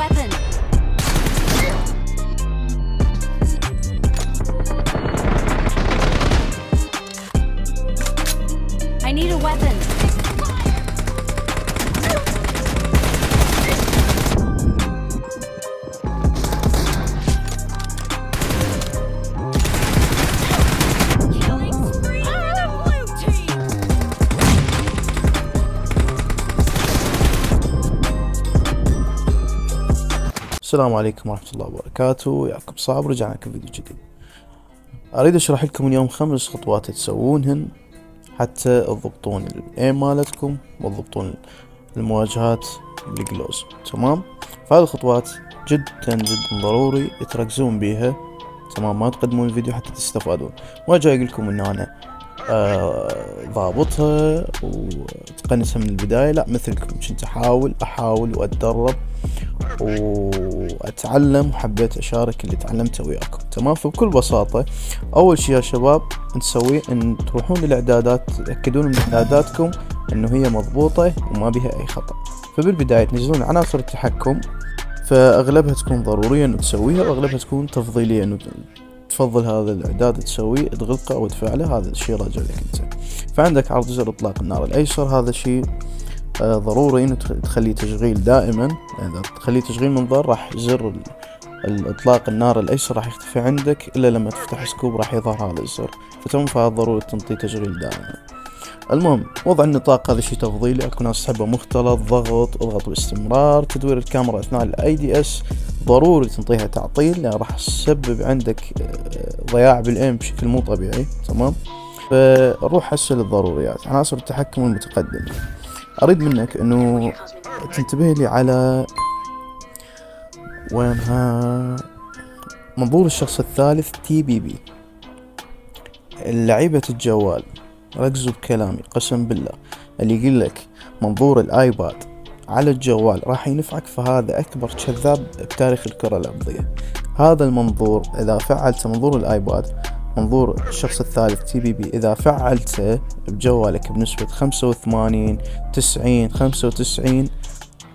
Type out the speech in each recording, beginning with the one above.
weapon. I need a weapon. Killing spree for the blue team. السلام عليكم ورحمة الله وبركاته. يعقوب صعب، رجعنا لكم فيديو جديد. أريد أشرح لكم اليوم 5 خطوات تسوونهن حتى تضبطون الايم مالتكم وتضبطون المواجهات بالجلوز. تمام، فهذه الخطوات جدا ضروري تركزون بيها. تمام، ما تقدمون الفيديو حتى تستفادون. ما جاي اقول لكم ان انا ضابطها وتقنتها من البداية، لا، مثلكم كنت احاول واتدرب واتعلم، وحبيت اشارك اللي تعلمته وياكم. تمام، فبكل بساطة اول شيء يا شباب نسويه ان تروحون للاعدادات، تتأكدون من اعداداتكم انه هي مضبوطة وما بها اي خطأ. فبالبداية تنزلون عناصر التحكم، فاغلبها تكون ضرورية انه تسويها، واغلبها تكون تفضيلية انه تفضل هذا الاعداد تسويه، تغلقه او تفعله. هذا الشيء راجع لك انت. فعندك عرض زر اطلاق النار الايسر، هذا شيء ضروري انه تخليه تشغيل دائما. اذا تخليه تشغيل منظر راح زر الاطلاق النار الايسر راح يختفي عندك، الا لما تفتح سكوب راح يظهر هذا الزر. فتم، فهذا ضروري تنطيه تشغيل دائما. المهم، وضع النطاق هذا شيء تفضيلي. اكو ناس تحبه مختلط، اضغط باستمرار. تدوير الكاميرا اثناء الاي دي اس ضروري تنطيها تعطيل، لان راح تسبب عندك ضياع بالايم بشكل مو طبيعي. تمام، فروح هسه للضروريات. عناصر التحكم المتقدم، اريد منك انه تنتبه لي على وينها منظور الشخص الثالث TBB. لعيبة الجوال ركزوا بكلامي، قسم بالله اللي يقول لك منظور الايباد على الجوال راح ينفعك، فهذا اكبر كذاب بتاريخ الكرة الارضية. هذا المنظور اذا فعلت منظور الايباد، منظور الشخص الثالث TBB، اذا فعلته بجوالك بنسبة 85 90 95،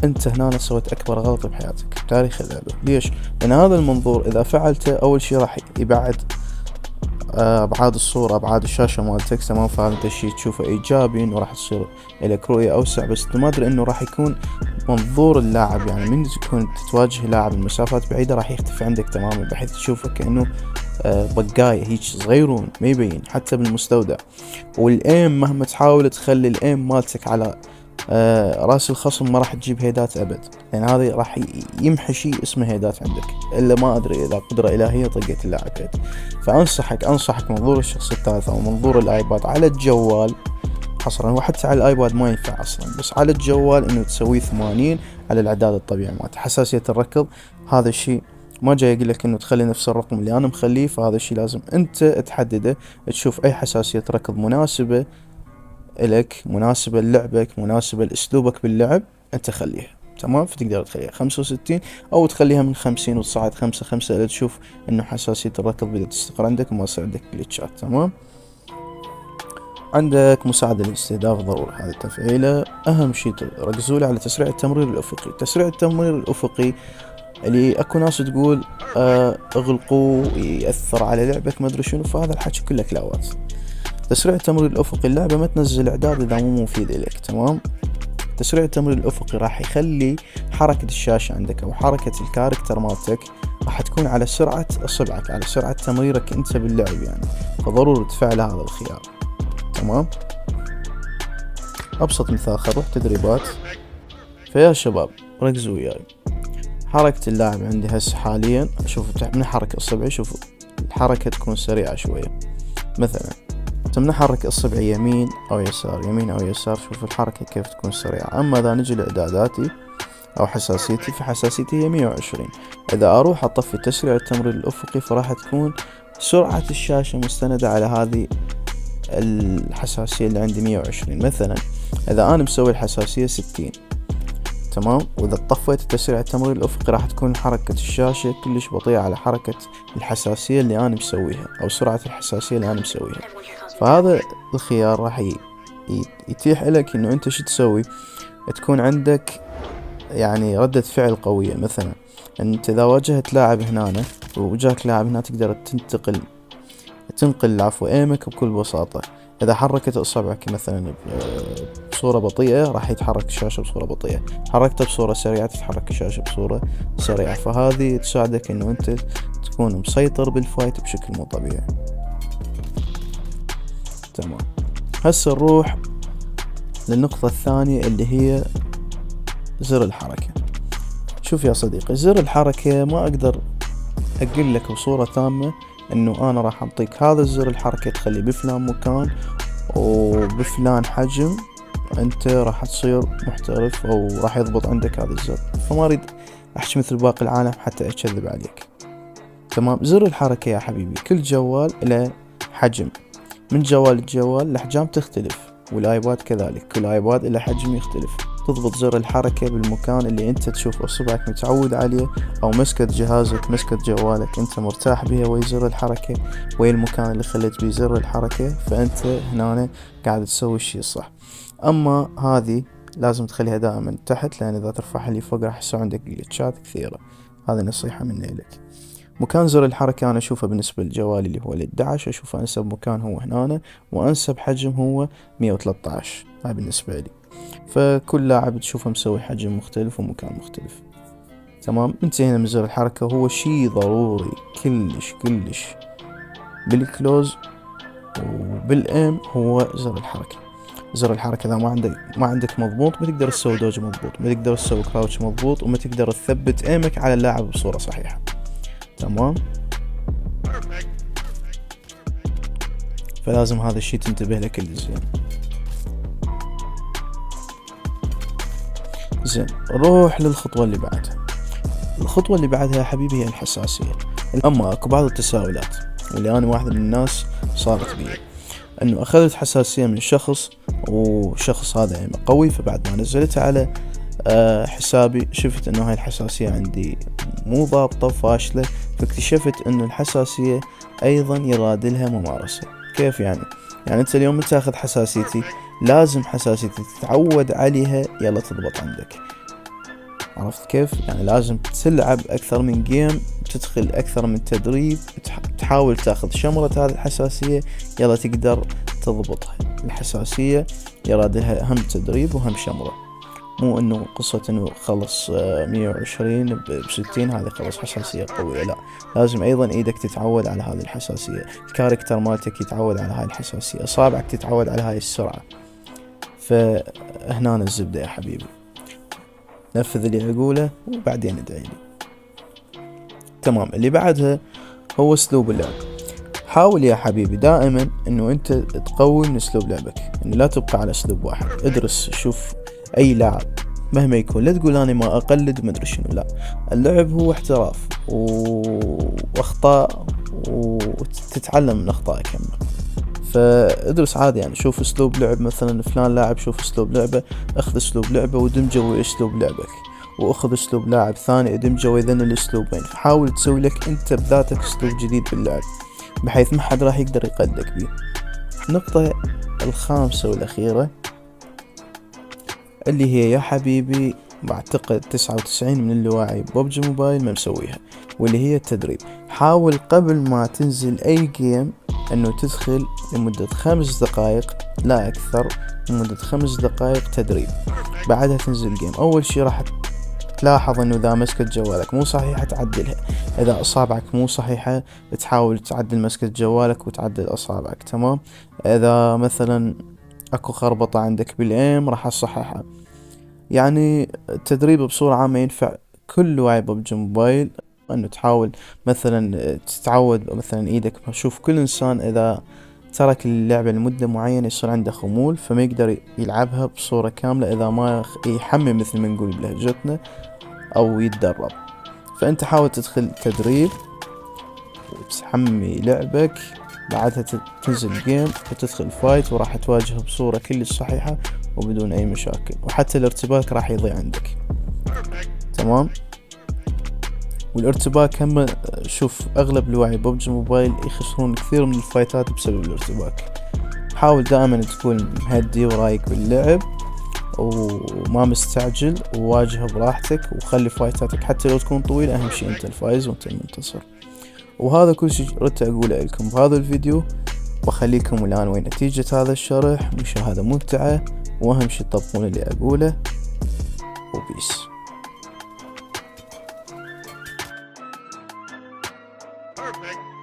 انت هنا سويت اكبر غلطة بحياتك بتاريخ اللعبة. ليش؟ لان هذا المنظور اذا فعلته اول شيء راح يبعد ابعاد الصورة، ابعاد الشاشة مالتك. تمام، فهذا الشيء تشوفه ايجابي، انه راح تصير لك رؤية اوسع. بس ما ادري انه راح يكون منظور اللاعب، يعني من تكون تواجه لاعب المسافات بعيدة راح يختفي عندك تماما، بحيث تشوفه كأنه بقاية هيك صغيرون ما يبين حتى بالمستودع. والايم مهما تحاول تخلي الايم مالتك على راس الخصم ما راح تجيب هيدات ابد، لان يعني هذا راح يمحي شيء اسمه هيدات عندك، الا ما ادري اذا قدرة الهية طقت اللاعب هيد. فانصحك منظور الشخص الثالث او منظور الايباد على الجوال حصرا، وحتى على الايباد ما ينفع اصلا، بس على الجوال انه تسويه 80 على الاعداد الطبيعي مالته. حساسية الركض هذا الشيء ما جاي اقول لك انه تخلي نفس الرقم اللي انا مخليه، فهذا الشيء لازم انت تحدده، تشوف اي حساسية ركض مناسبة لك، مناسبة للعبك، مناسبة لاسلوبك باللعب، انت خليها. تمام، فتقدر تخليها 65 او تخليها من 50 وتصعد 5 اذا تشوف انه حساسية الركض بدأت تستقر عندك وما يصير عندك جليتشات. تمام، عندك مساعدة للاستهداف ضروري، هذه تفعيله. اهم شيء ركزوا لي على تسريع التمرير الافقي. تسريع التمرير الافقي اللي اكو ناس تقول اغلقوا يأثر على لعبك ما ادري شنو، فهذا الحكي كله كلاوات. تسريع التمرير الافقي، اللعبة ما تنزل اعداد اذا مو مفيد لك. تمام، تسريع التمرير الافقي راح يخلي حركة الشاشة عندك او حركة الكاركتر مالتك راح تكون على سرعة اصبعك، على سرعة تمريرك انت باللعب يعني، فضروري تفعل هذا الخيار. تمام، ابسط مثال خل نروح تدريبات. فيا شباب ركزوا وياي، حركة اللاعب عندي هسه حاليا شوف من حركة اصبعي، شوف الحركة تكون سريعة شوية. مثلا من حركة اصبعي يمين او يسار، يمين او يسار، شوف الحركة كيف تكون سريعة. اما اذا نجي لاعداداتي او حساسيتي، فحساسيتي هي 120. اذا اروح اطفي تسريع التمرير الافقي فراح تكون سرعة الشاشة مستندة على هذه الحساسية اللي عندي 120. مثلا اذا انا مسوي الحساسية 60، تمام، واذا طفيت تسريع التمرير الافقي راح تكون حركة الشاشة كلش بطيئة على حركة الحساسية اللي انا مسويها او سرعة الحساسية اللي انا مسويها. فهذا الخيار راح يتيح لك انه انت شو تسوي، تكون عندك يعني ردة فعل قوية. مثلا انت اذا واجهت لاعب هنا وجاك لاعب هنا تقدر تنقل ايمك بكل بساطة. اذا حركت اصابعك مثلا بصورة بطيئة راح يتحرك الشاشة بصورة بطيئة، حركتها بصورة سريعة تتحرك الشاشة بصورة سريعة، فهذه تساعدك انه انت تكون مسيطر بالفايت بشكل مو طبيعي. تمام، هسه نروح للنقطة الثانية اللي هي زر الحركة. شوف يا صديقي، زر الحركة ما اقدر اقول لك بصورة تامة انه انا راح اعطيك هذا الزر الحركة تخليه بفلان مكان وبفلان حجم، انت راح تصير محترف او راح يضبط عندك هذا الزر. فما اريد احكي مثل باقي العالم حتى اكذب عليك. تمام، زر الحركة يا حبيبي كل جوال له حجم، من جوال لجوال الاحجام تختلف، والايباد كذلك كل ايباد له حجم يختلف. تضبط زر الحركة بالمكان اللي انت تشوف اصبعك متعود عليه، او مسكة جهازك مسكة جوالك انت مرتاح بها ويا زر الحركة، ويا المكان اللي خليت بيه زر الحركة، فانت هنا قاعد تسوي الشي الصح. اما هذه لازم تخليها دائما تحت، لان اذا ترفعها لي فوق راح يصير عندك جلتشات كثيرة. هذه نصيحة مني لك. مكان زر الحركة أنا أشوفه بالنسبة للجوال اللي هو ال11 أشوف أنسب مكان هو هنا، وأنسب حجم هو 113. هاي بالنسبة لي. فكل لاعب تشوفه مسوي حجم مختلف ومكان مختلف. تمام، انتهينا من زر الحركة. هو شي ضروري كلش بالكلوز وبالام هو زر الحركة. زر الحركة إذا ما عندك مضبوط ما تقدر تسوي دوج مضبوط، ما تقدر تسوي كراوتش مضبوط، وما تقدر تثبت ايمك على اللاعب بصورة صحيحة. تمام، فلازم هذا الشيء تنتبه له كل زين. روح للخطوة اللي بعدها. الخطوة اللي بعدها يا حبيبي هي الحساسية. اما اكو بعض التساؤلات واللي انا واحد من الناس صارت بي، انه اخذت حساسية من شخص وشخص هذا قوي، فبعد ما نزلتها على حسابي شفت انه هاي الحساسية عندي مو ضابطة فاشلة، فاكتشفت انه الحساسية ايضا يرادلها ممارسة. كيف يعني انت اليوم تاخذ حساسيتي لازم حساسيتي تتعود عليها يلا تضبط عندك. عرفت كيف؟ يعني لازم تلعب اكثر من جيم، تدخل اكثر من تدريب، تحاول تاخذ شمرة هذه الحساسية يلا تقدر تضبطها. الحساسية يرادلها هم تدريب وهم شمرة، مو انه قصة انه خلص 120 ب60 هذه خلص حساسية قوية. لا، لازم ايضا ايدك تتعود على هذه الحساسية، الكاركتر مالتك يتعود على هاي الحساسية، اصابعك تتعود على هاي السرعة. فهنا الزبدة يا حبيبي، نفذ اللي اقوله وبعدين ادعي لي. تمام، اللي بعدها هو اسلوب اللعب. حاول يا حبيبي دائما انه انت تقوي من اسلوب لعبك، انه لا تبقى على اسلوب واحد. ادرس، شوف اي لاعب مهما يكون، لا تقول انا ما اقلد ما ادري شنو، لا، اللعب هو احتراف واخطاء وتتعلم من اخطائك هم. فادرس عادي، يعني شوف اسلوب لعب مثلا فلان لاعب، شوف اسلوب لعبه، اخذ اسلوب لعبه ودمجه ويا اسلوب لعبك، واخذ اسلوب لاعب ثاني ادمجه ويذن الاسلوبين. فحاول تسوي لك انت بذاتك اسلوب جديد باللعب بحيث ما حد راح يقدر يقلدك بيه. النقطة الخامسة والأخيرة اللي هي يا حبيبي بعتقد 99 من اللاعبين ببجي موبايل ما مسويها، واللي هي التدريب. حاول قبل ما تنزل اي جيم انه تدخل لمدة 5 دقائق لا اكثر، لمدة 5 دقائق تدريب، بعدها تنزل جيم. اول شي راح تلاحظ انه اذا مسكة جوالك مو صحيحة تعدلها، اذا اصابعك مو صحيحة تحاول تعدل مسكة جوالك وتعدل اصابعك. تمام، اذا مثلا اكو خربطة عندك بالايم راح اصححها. يعني التدريب بصورة عامة ينفع كل لاعب ببجي موبايل، انه تحاول مثلا تتعود مثلا ايدك. شوف كل انسان اذا ترك اللعبة لمدة معينة يصير عنده خمول، فما يقدر يلعبها بصورة كاملة اذا ما يحمل مثل ما نقول بلهجتنا او يتدرب. فانت حاول تدخل تدريب وتحمي لعبك، بعدها تنزل جيم وتدخل فايت وراح تواجهه بصورة كلش صحيحة وبدون اي مشاكل، وحتى الارتباك راح يضيع عندك. تمام، والارتباك هم شوف اغلب لاعبي ببجي موبايل يخسرون كثير من الفايتات بسبب الارتباك. حاول دائما تكون مهدي ورايق باللعب وما مستعجل، وواجهه براحتك، وخلي فايتاتك حتى لو تكون طويلة، اهم شي انت الفايز وانت المنتصر. وهذا كل شي ردت اقوله لكم بهذا الفيديو. بخليكم الان وين نتيجة هذا الشرح، مشاهدة ممتعة، واهم شي تطبقون اللي اقوله، وبيس. Perfect.